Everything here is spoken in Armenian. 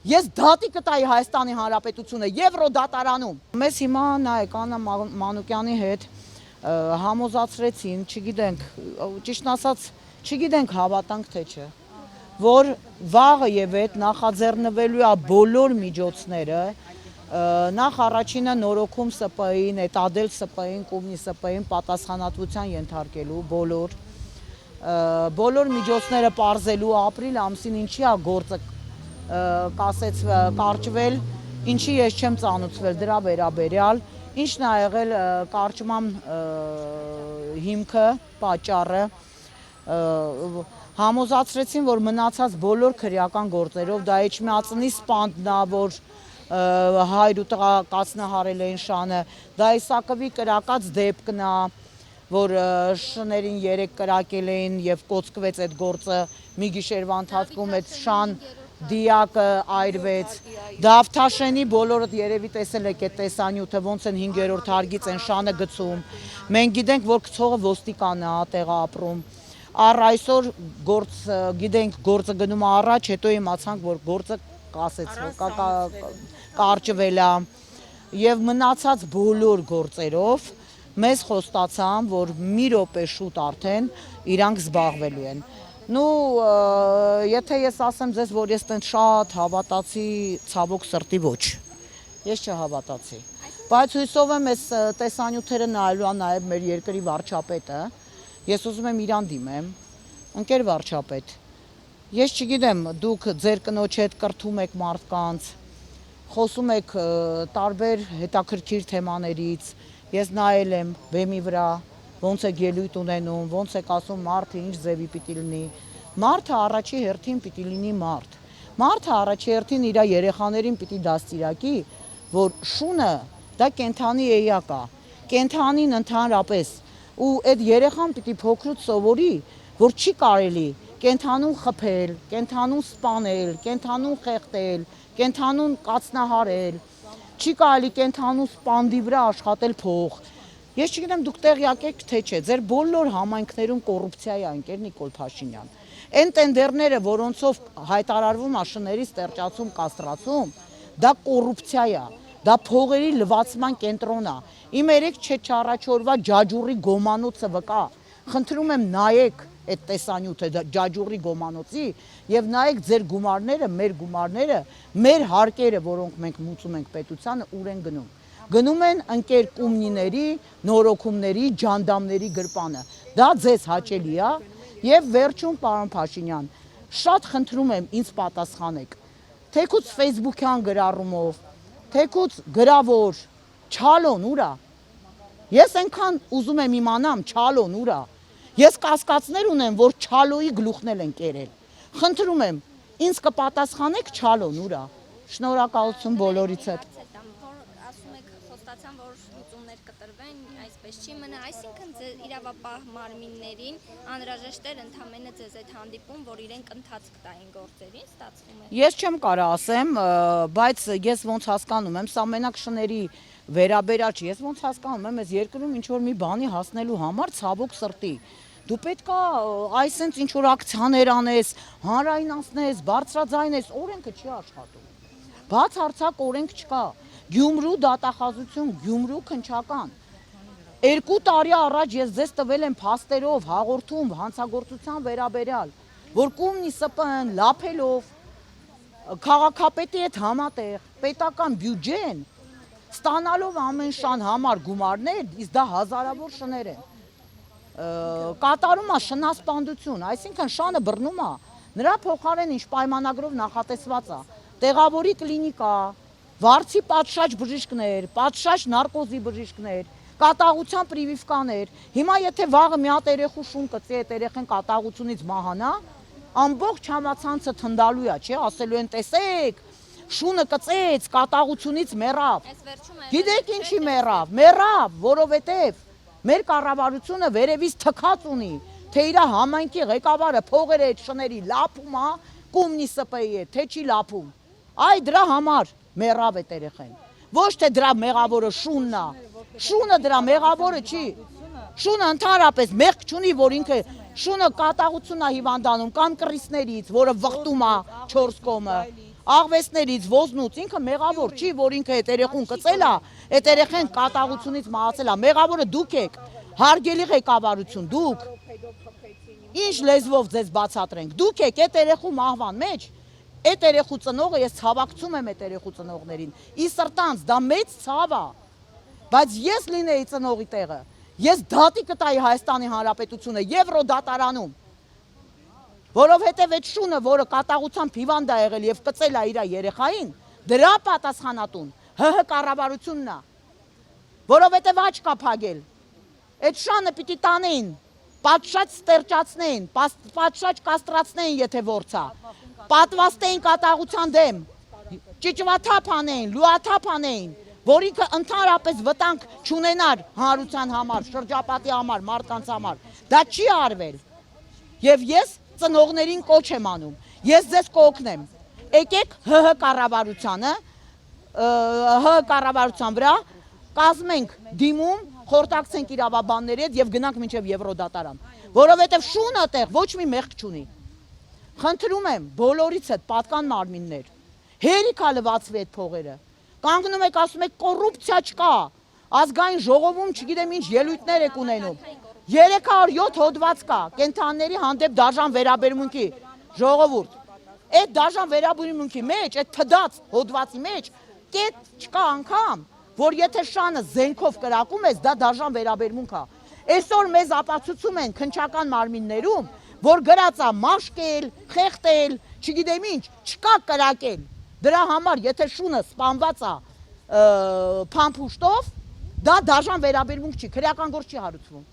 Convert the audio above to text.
Ես դատի կտայի Հայաստանի Հանրապետությունը Եվրոդատարանում։ Մեզ հիմա նայեք Աննա Մանուկյանի հետ համոզացրեցին, չգիտենք, ճիշտ ասած, չգիտենք հավատանք թե չէ, որ վաղը եւ այդ նախաձեռնվելու է բոլոր միջոցները, նախ առաջինը նորոգում ՍՊ-ին, հետադել ՍՊ-ին, կոմունի ՍՊ-ին պատասխանատվության ենթարկելու բոլոր միջոցները պարզելու ապրիլ ամսին ինչի է գործը կարճվել, ինչի ես չեմ ծանուցվել դրա վերաբերյալ, ինչն է եղել կարճման հիմքը, պատճառը, համոզացրեցին, որ մնացած բոլոր քրեական գործերով, դա Էջմիածնի սպանդն է, որ հայր ու տղա կացնահարել էին շանը, դա Իսակովի կրակած դեպքն է, որ շներին 3 կրակել էին եւ կոծկվեց այդ գործը, մի գիշերվա ընթացքում այդ շան դիակը այրվեց, Դավթաշենի բոլորդ երևի տեսել եք այդ տեսանյութը, ոնց են 5-րդ հարգից են շանը գցում, մենք գիտենք, որ գցողը ոստիկանն է, տեղը ապրում, առ այսօր գիտենք գործը գնում է առաջ, հետո իմացանք, որ գործը կարճվել է եւ մնացած բոլոր գործերով մեզ խոստացան, որ մի րոպե շուտ արդեն իրանք զբաղվելու են։ Եթե ես ասեմ ձեզ, որ ես տենց շատ հավատացի, ցավոք սրտի ոչ, ես չհավատացի, բայց հույսով եմ այս տեսանյութերը նայելու է նաև մեր երկրի վարչապետը, ես ուզում եմ իրան դիմեմ, ընկեր վարչապետ, ես չգիտեմ, դուք ձեր կնոջ հետ կրթում եք մարդկանց, խոսում եք տարբեր հետաքրքիր թեմաներից, ես նայել եմ բեմի վրա, ոնց եք ելույթ ունենում, ոնց եք ասում մարդը ինչ ձևի պիտի լինի, մարդը առաջի հերթին պիտի լինի մարդ, մարդը առաջի հերթին իր երեխաներին պիտի դաստիարակի, որ շունը դա կենդանի էակ է, կենդանին ընդհանրապես, ու այդ երեխան պիտի փոքրուց սովորի, որ չի կարելի կենդանուն խփել, կենդանուն սպանել, կենդանուն խեղդել, կենդանուն կացնահարել, չի կարելի կենդանուն սպանդի վրա աշխատել փող։ Ես չգիտեմ դուք տեղյակ եք թե չէ, ձեր բոլոր համայնքներում կոռուպցիա է, ընկեր Նիկոլ Փաշինյան։ Այն տենդերները, որոնցով հայտարարվում է շների ստեղծում, կաստրացում, դա կոռուպցիա է, դա փողերի լվացման կենտրոն է։ Իմ երեք չառաջորվա ջաջուրի գոմանոցը վկա։ Խնդրում եմ նայեք այդ տեսանյութը ջաջուրի գոմանոցի եւ նայեք ձեր գումարները, մեր հարկերը, որոնք մենք մուծում ենք պետությանը, ուր են գնում։ Գնում են ընկեր կումնիների, նորոգումների, ջանդամների գրպանը։ Դա ձեզ հաճելի է եւ վերջում պարոն Փաշինյան, շատ խնդրում եմ ինձ պատասխանեք։ Թեկուց Facebook-յան գրառումով, թեկուց գրավոր, Չալոն ուր է։ Ես այնքան ուզում եմ իմանամ Չալոն ուր է։ Ես կասկածներ ունեմ, որ Չալոյի գլուխն են կերել։ Խնդրում եմ, ինձ կպատասխանեք Չալոն ուր է։ Շնորհակալություն բոլորիցս հետ։ Ասում եք խոստացան, որ լուծումներ կտրվեն, այսպես չի մնա, այսինքն իրավապահ մարմիններին անհրաժեշտ էր ընդամենը ձեզ այդ հանդիպում, որ իրենք ընթացք տային գործերին, ստացվում է։ Ես չեմ կարող ասեմ, բայց ես ոնց հասկանում եմ, սա մենակ շների վերաբերյալ չի, ես ոնց հասկանում եմ, այս երկրում ինչ որ մի բանի հասնելու համար ցավոք սրտի դու պետք է այսինքն ինչ որ ակցիաներ անես, հանրայնացնես, բարձրաձայնես, օրենքը չի աշխատում։ Բացարձակ օրենք չկա։ Գյումրու դատախազություն, Գյումրու քննչական։ 2 տարի առաջ ես ձեզ տվել եմ փաստերով հաղորդում հանցագործության վերաբերյալ, որ կոմունի ՍՊ-ն լափելով քաղաքապետի հետ համատեղ պետական բյուջեն ստանալով ամեն շան համար գումարներ, իսկ դա հազարավոր շներ են։ Կատարում է շնասպանդություն, այսինքն շանը բռնում է, նրա փոխարեն ինչ պայմանագրով նախատեսված է, տեղավորի կլինիկա, վարձի պատշաճ բժիշկներ, պատշաճ նարկոզի բժիշկներ, կատաղության պրիվիվկաներ, հիմա եթե վաղը մի հատ երեխու շուն կծի, այդ երեխեն կատաղությունից մահանա, ամբողջ համացանցը թնդալու է, չէ, ասելու են տեսեք, շունը կծեց, կատաղությունից մեռավ, գիտեք ինչի մեռավ, որովհետև մեր կառավարությունը վերևից թքած ունի, թե իր համայնքի ղեկավարը փողերը այդ շների լափում է, կոմունի ՍՊ-ի հետ, թե չի լափում, այ դրա համար մեռավ այդ երեխեն, ոչ թե դրա մեղավորը շունն է, շունը դրա մեղավորը չի, շունը ընդհանրապես մեղք չունի, որ ինքը շունը կատաղություն է հիվանդանում կամ կռիսներից, որը վխտում է 4 կողմը, աղվեսներից, ոզնուց, ինքը մեղավոր չի, որ ինքը այդ երեխուն կծել է, այդ երեխեն կատաղությունից մահացել է, մեղավորը դուք եք, հարգելի ղեկավարություն, դուք, ինչ լեզվով ձեզ բացատրենք, դուք եք այդ երեխու մահվան մեջ, այդ երեխու ծնողը, ես ցավակցում եմ այդ երեխու ծնողներին, ի սրտանց, դա մեծ ցավ է, բայց ես լինեի ծնողի տեղը, ես դատի կտայի Հայաստանի Հանրապետությունը Եվրոդատարանում, որովհետև այդ շունը, որը կատաղությամբ հիվանդ է եղել եւ կծել է իր երեխային, դրա պատասխանատուն ՀՀ կառավարությունն է, որովհետև աչք կա փակել, այդ շանը պիտի տանեին, պատշաճ ստերջացնեին, պատշաճ կաստրացնեին, եթե որցա, պատվաստեին կատաղության դեմ, ճիճվաթափ անեին, լուաթափ անեին, որ ինքը ընդհանրապես վտանգ չունենար հանրության համար, շրջապատի համար, մարդկանց համար, դա չի արվել, եւ ես ծնողներին կոչ եմ անում, ես ձեզ կօգնեմ, եկեք ՀՀ կառավարությանը, ՀՀ կառավարության վրա կազմենք դիմում, խորհրդակցենք իրավաբանների հետ եւ գնանք մինչեւ Եվրոդատարան, որովհետեւ շունը տեղ ոչ մի մեղք չունի, խնդրում եմ բոլորից հետ պատկան մարմիններ, հերիք է լվացվի այդ փողերը, կանգնում եք ասում եք կոռուպցիա չկա, ազգային ժողովում չգիտեմ ինչ ելույթներ եք ունենում, 307 հոդված կա, կենթանիների հանդեպ դաժան վերաբերմունքի ժողովուրդ, այդ դաժան վերաբերմունքի մեջ, այդ թդած հոդվածի մեջ, կետ չկա անգամ, որ եթե շանը զենքով կրակում ես, դա դաժան վերաբերմունք է, այսօր մեզ ապացուցում են քննչական մարմիններում, որ գրած է մաշկել, խեղդել, չգիտեմ ինչ, չկա կրակել, դրա համար եթե շունը սպանված է փամփուշտով, դա դաժան վերաբերմունք չի, քրեական գործ չի հարուցվում։